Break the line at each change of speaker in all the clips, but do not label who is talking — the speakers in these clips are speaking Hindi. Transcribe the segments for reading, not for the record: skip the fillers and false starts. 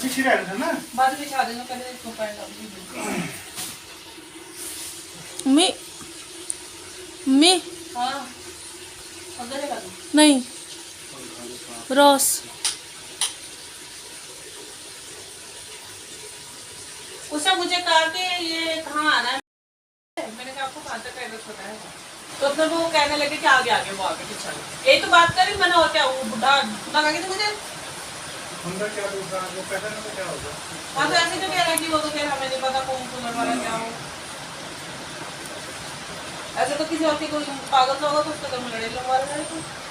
पीछे रहना था ना,
बाद में बिछा देना, पहले इसको पैर डाल दी।
मम्मी मम्मी
हाँ अंदर लगा दो।
नहीं रॉस
उसने मुझे कहा कि ये कहाँ आना है, मैंने कहा आपको कहाँ तक एड्रेस पता है, तो फिर वो कहने लगे कि आगे आगे, वो आगे पीछे यही तो बात करी मैंने, और क्या वो बुढ़ा लगा के तो मुझे
अंदर क्या दूसरा वो कहता है ना, क्या होगा।
हाँ, तो ऐसे तो कह रहा है कि वो तो कह रहा हमें नहीं पता कौन कूलर वाला क्या हो, ऐसे तो किसी और की कोई पागल सा होगा तो उसके घर में लड़ाई लगवा रहा है।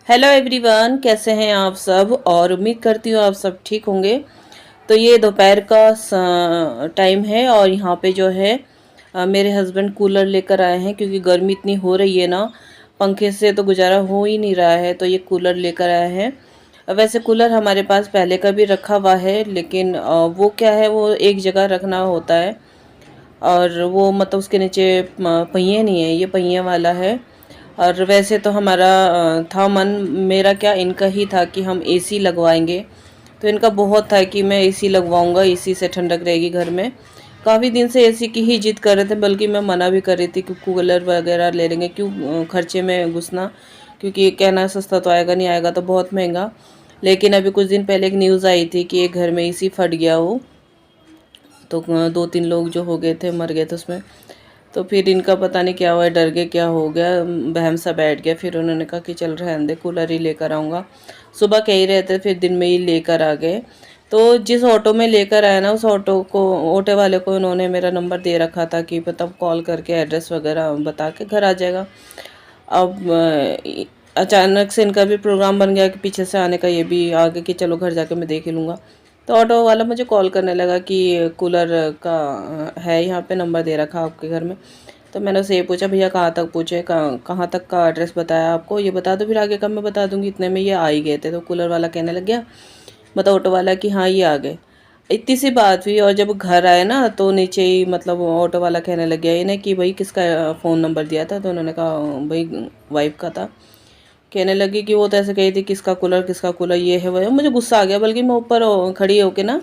हेलो एवरीवन, कैसे हैं आप सब। और उम्मीद करती हूँ आप सब ठीक होंगे। तो ये दोपहर का टाइम है और यहाँ पे जो है मेरे हस्बैंड कूलर लेकर आए हैं, क्योंकि गर्मी इतनी हो रही है ना, पंखे से तो गुजारा हो ही नहीं रहा है। तो ये कूलर लेकर आए हैं। वैसे कूलर हमारे पास पहले का भी रखा हुआ है, लेकिन वो क्या है, वो एक जगह रखना होता है और वो मतलब उसके नीचे पहिए नहीं है, ये पहिए वाला है। और वैसे तो हमारा था मन, मेरा क्या इनका ही था कि हम एसी लगवाएंगे। तो इनका बहुत था कि मैं एसी लगवाऊंगा, एसी से ठंडक रहेगी घर में। काफ़ी दिन से एसी की ही जिद कर रहे थे, बल्कि मैं मना भी कर रही थी कि कूलर वगैरह ले लेंगे, क्यों खर्चे में घुसना, क्योंकि कहना सस्ता तो आएगा नहीं, आएगा तो बहुत महंगा। लेकिन अभी कुछ दिन पहले एक न्यूज़ आई थी कि एक घर में एसी फट गया हो, तो 2-3 लोग जो हो गए थे, मर गए थे उसमें। तो फिर इनका पता नहीं क्या हुआ, डर गए क्या हो गया, बहम सा बैठ गया। फिर उन्होंने कहा कि चल रहने दे, कूलर ही लेकर आऊँगा। सुबह कह ही रहे थे, फिर दिन में ही लेकर आ गए। तो जिस ऑटो में लेकर आए ना, उस ऑटो को, ऑटो वाले को उन्होंने मेरा नंबर दे रखा था कि मतलब कॉल करके एड्रेस वगैरह बता के घर आ जाएगा। अब अचानक से इनका भी प्रोग्राम बन गया कि पीछे से आने का, ये भी आगे कि चलो घर जाके मैं देख ही लूँगा। तो ऑटो वाला मुझे कॉल करने लगा कि कूलर का है यहाँ पे, नंबर दे रखा आपके घर में। तो मैंने उससे ये पूछा, भैया कहाँ तक पूछे, कहाँ तक का एड्रेस बताया आपको, ये बता दो, फिर आगे का मैं बता दूँगी। इतने में ये आ ही गए थे। तो कूलर वाला कहने लग गया, मतलब ऑटो वाला, कि हाँ ये आ गए। इतनी सी बात हुई, और जब घर आए ना तो नीचे ही मतलब ऑटो वाला कहने लग गया इन्हें कि भाई किसका फ़ोन नंबर दिया था। तो उन्होंने कहा भाई वाइफ का था। कहने लगी कि वो तो ऐसे कही थी, किसका कूलर, ये है वो है। मुझे गुस्सा आ गया, बल्कि मैं ऊपर खड़ी होके ना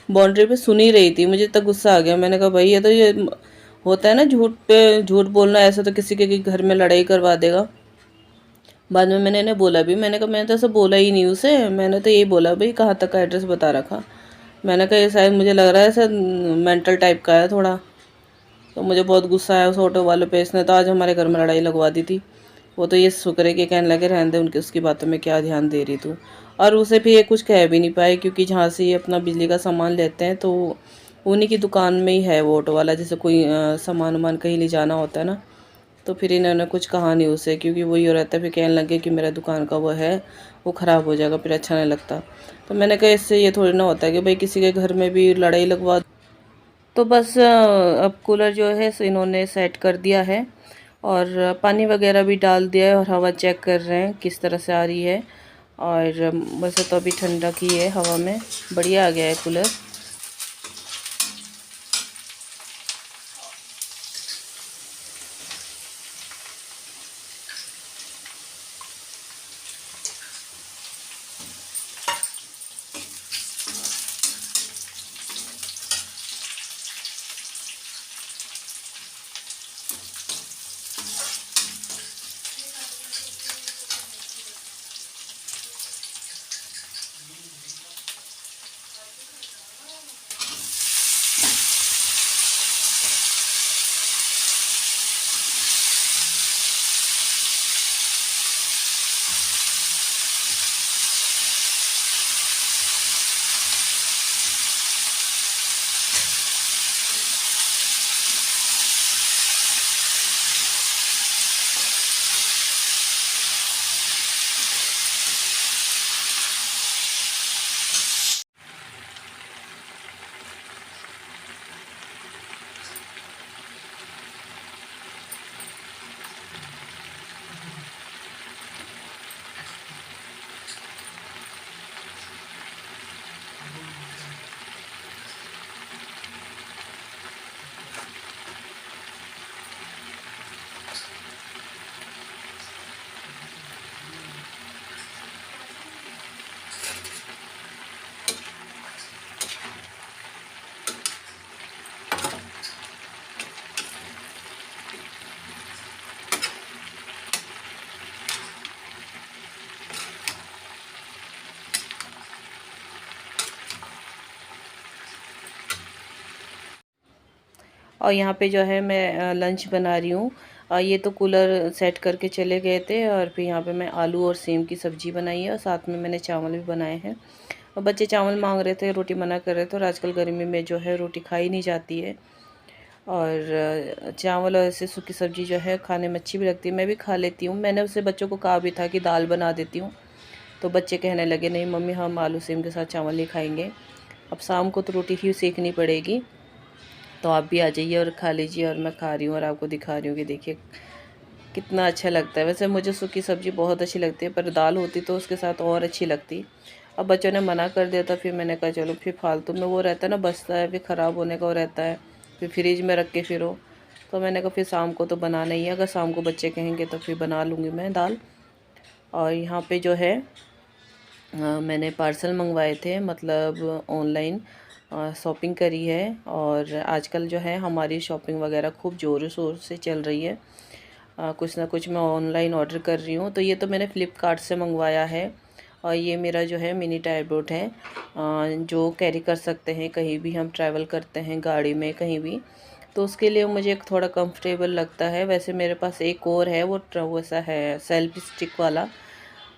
बाउंड्री पे सुन ही रही थी, मुझे तक गुस्सा आ गया। मैंने कहा भाई ये तो ये होता है ना, झूठ पे झूठ बोलना, ऐसे तो किसी के घर में लड़ाई करवा देगा। बाद में मैंने इन्हें बोला भी, मैंने कहा मैंने तो ऐसा बोला ही नहीं उसे, मैंने तो यही बोला भाई कहाँ तक का एड्रेस बता रखा। मैंने कहा ये शायद मुझे लग रहा है ऐसा मेंटल टाइप का है थोड़ा। तो मुझे बहुत गुस्सा आया उस ऑटो वाले पे, इसने तो आज हमारे घर में लड़ाई लगवा दी थी। वो तो ये शुक्र है कि कहने लगे रहने दे, उनकी उसकी बातों में क्या ध्यान दे रही तू। और उसे भी ये कुछ कह भी नहीं पाए, क्योंकि जहाँ से ये अपना बिजली का सामान लेते हैं तो उन्हीं की दुकान में ही है वो ऑटो वाला। जैसे कोई सामान वामान कहीं ले जाना होता है ना, तो फिर इन्होंने कुछ कहा नहीं उसे, क्योंकि वो ये रहता है, फिर कहने लगे कि मेरा दुकान का वो है, वो ख़राब हो जाएगा, फिर अच्छा नहीं लगता। तो मैंने कहा इससे ये थोड़ी ना होता है कि भाई किसी के घर में भी लड़ाई लगवा। तो बस अब कूलर जो है इन्होंने सेट कर दिया है, और पानी वगैरह भी डाल दिया है, और हवा चेक कर रहे हैं किस तरह से आ रही है। और वैसे तो अभी ठंडक ही है हवा में, बढ़िया आ गया है कूलर। और यहाँ पे जो है मैं लंच बना रही हूँ। ये तो कूलर सेट करके चले गए थे, और फिर यहाँ पे मैं आलू और सेम की सब्ज़ी बनाई है, और साथ में मैंने चावल भी बनाए हैं। और बच्चे चावल मांग रहे थे, रोटी मना कर रहे थे, और आजकल गर्मी में जो है रोटी खाई नहीं जाती है, और चावल और ऐसे सूखी सब्ज़ी जो है खाने में अच्छी भी लगती है, मैं भी खा लेती हूँ। मैंने उससे बच्चों को कहा भी था कि दाल बना देती हूँ, तो बच्चे कहने लगे नहीं मम्मी हम आलू सेम के साथ चावल नहीं खाएंगे, अब शाम को तो रोटी ही सेकनी पड़ेगी, तो आप भी आ जाइए और खा लीजिए। और मैं खा रही हूँ और आपको दिखा रही हूँ कि देखिए कितना अच्छा लगता है। वैसे मुझे सूखी सब्ज़ी बहुत अच्छी लगती है, पर दाल होती तो उसके साथ और अच्छी लगती। अब बच्चों ने मना कर दिया था, फिर मैंने कहा चलो, फिर फालतू में वो रहता है ना, बचता है, फिर ख़राब होने का वो रहता है, फिर फ्रिज में रख के फिरो, तो मैंने कहा फिर शाम को तो बनाना ही है, अगर शाम को बच्चे कहेंगे तो फिर बना लूँगी मैं दाल। और यहाँ पे जो है मैंने पार्सल मंगवाए थे, मतलब ऑनलाइन शॉपिंग करी है, और आजकल जो है हमारी शॉपिंग वगैरह खूब ज़ोरों शोर से चल रही है। कुछ ना कुछ मैं ऑनलाइन ऑर्डर कर रही हूँ। तो ये तो मैंने फ़्लिपकार्ट से मंगवाया है, और ये मेरा जो है मिनी टैबलेट है, जो कैरी कर सकते हैं कहीं भी हम ट्रैवल करते हैं गाड़ी में कहीं भी, तो उसके लिए मुझे थोड़ा कंफर्टेबल लगता है। वैसे मेरे पास एक और है, वो वैसा है सेल्फी स्टिक वाला,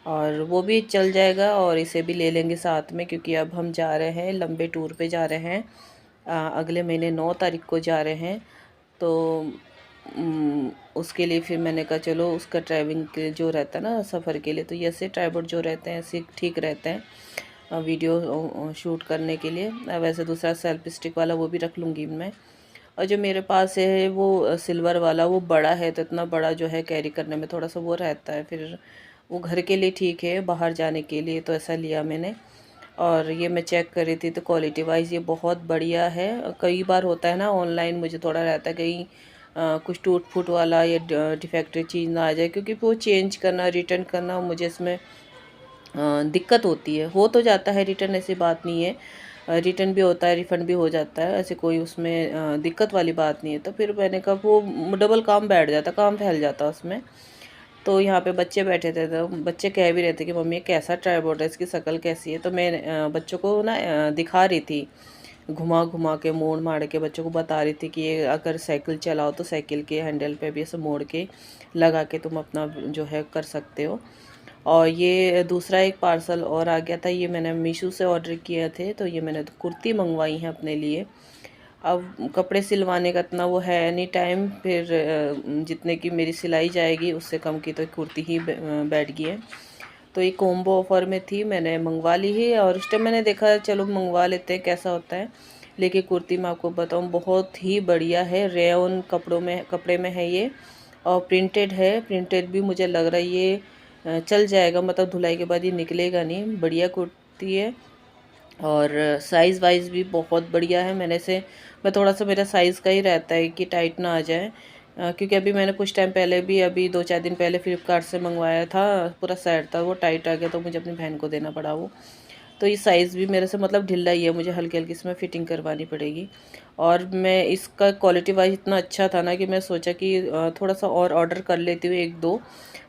और वो भी चल जाएगा, और इसे भी ले लेंगे साथ में, क्योंकि अब हम जा रहे हैं लंबे टूर पे जा रहे हैं। अगले महीने 9 तारीख को जा रहे हैं, तो उसके लिए फिर मैंने कहा चलो उसका ट्रैवलिंग के जो रहता है ना सफ़र के लिए, तो ये ऐसे ट्राइपॉड जो रहते हैं ऐसे ठीक रहते हैं वीडियो शूट करने के लिए। वैसे दूसरा सेल्फी स्टिक वाला वो भी रख लूँगी मैं। और जो मेरे पास है वो सिल्वर वाला, वो बड़ा है, तो इतना बड़ा जो है कैरी करने में थोड़ा सा वो रहता है, फिर वो घर के लिए ठीक है, बाहर जाने के लिए तो ऐसा लिया मैंने। और ये मैं चेक कर रही थी तो क्वालिटी वाइज ये बहुत बढ़िया है। कई बार होता है ना ऑनलाइन, मुझे थोड़ा रहता है कहीं कुछ टूट फूट वाला या डिफेक्टिव चीज़ ना आ जाए, क्योंकि वो चेंज करना रिटर्न करना मुझे इसमें दिक्कत होती है। हो तो जाता है रिटर्न, ऐसी बात नहीं है, रिटर्न भी होता है, रिफ़ंड भी हो जाता है, ऐसे कोई उसमें दिक्कत वाली बात नहीं है। तो फिर मैंने कहा वो डबल काम बैठ जाता, काम फैल जाता उसमें। तो यहाँ पे बच्चे बैठे थे, तो बच्चे कह भी रहे थे कि मम्मी ये कैसा ट्राइपॉड है, इसकी शक्ल कैसी है। तो मैं बच्चों को ना दिखा रही थी, घुमा घुमा के मोड़ मार के बच्चों को बता रही थी कि ये अगर साइकिल चलाओ तो साइकिल के हैंडल पे भी ऐसे मोड़ के लगा के तुम अपना जो है कर सकते हो। और ये दूसरा एक पार्सल और आ गया था, ये मैंने मीशो से ऑर्डर किए थे, तो ये मैंने कुर्ती मंगवाई है अपने लिए। अब कपड़े सिलवाने का इतना वो है नहीं टाइम, फिर जितने की मेरी सिलाई जाएगी उससे कम की तो कुर्ती ही बैठ गई है। तो ये कॉम्बो ऑफ़र में थी, मैंने मंगवा ली है, और उस टाइम मैंने देखा चलो मंगवा लेते हैं कैसा होता है। लेकिन कुर्ती मैं आपको बताऊँ बहुत ही बढ़िया है, रेयन कपड़े में है ये, और प्रिंटेड है। प्रिंटेड भी मुझे लग रहा है ये चल जाएगा, मतलब धुलाई के बाद ये निकलेगा नहीं, बढ़िया कुर्ती है। और साइज़ वाइज़ भी बहुत बढ़िया है। मैं थोड़ा सा मेरा साइज़ का ही रहता है कि टाइट ना आ जाए, क्योंकि अभी मैंने कुछ टाइम पहले भी, अभी 2-4 दिन पहले फ्लिपकार्ट से मंगवाया था, पूरा सेट था, वो टाइट आ गया तो मुझे अपनी बहन को देना पड़ा वो। तो ये साइज़ भी मेरे से मतलब ढीला ही है, मुझे हल्की हल्की इसमें फ़िटिंग करवानी पड़ेगी। और मैं इसका क्वालिटी वाइज इतना अच्छा था ना कि मैं सोचा कि थोड़ा सा और ऑर्डर कर लेती हूँ 1-2,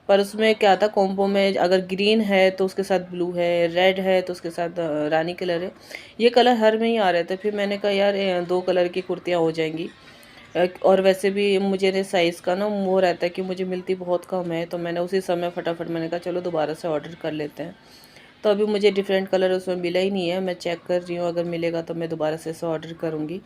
पर उसमें क्या था कॉम्बो में, अगर ग्रीन है तो उसके साथ ब्लू है, रेड है तो उसके साथ रानी कलर है, ये कलर हर में ही आ रहे थे। फिर मैंने कहा यार 2 कलर की कुर्तियाँ हो जाएंगी। और वैसे भी मुझे साइज़ का ना वो रहता है कि मुझे मिलती बहुत कम है, तो मैंने उसी समय फटाफट मैंने कहा चलो दोबारा से ऑर्डर कर लेते हैं। तो अभी मुझे डिफरेंट कलर उसमें मिला ही नहीं है, मैं चेक कर रही हूँ, अगर मिलेगा तो मैं दोबारा से इसे ऑर्डर करूँगी।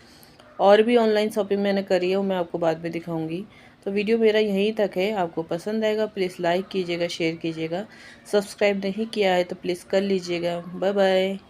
और भी ऑनलाइन शॉपिंग मैंने करी है, वो मैं आपको बाद में दिखाऊंगी। तो वीडियो मेरा यहीं तक है, आपको पसंद आएगा प्लीज़ लाइक कीजिएगा, शेयर कीजिएगा, सब्सक्राइब नहीं किया है तो प्लीज़ कर लीजिएगा। Bye bye.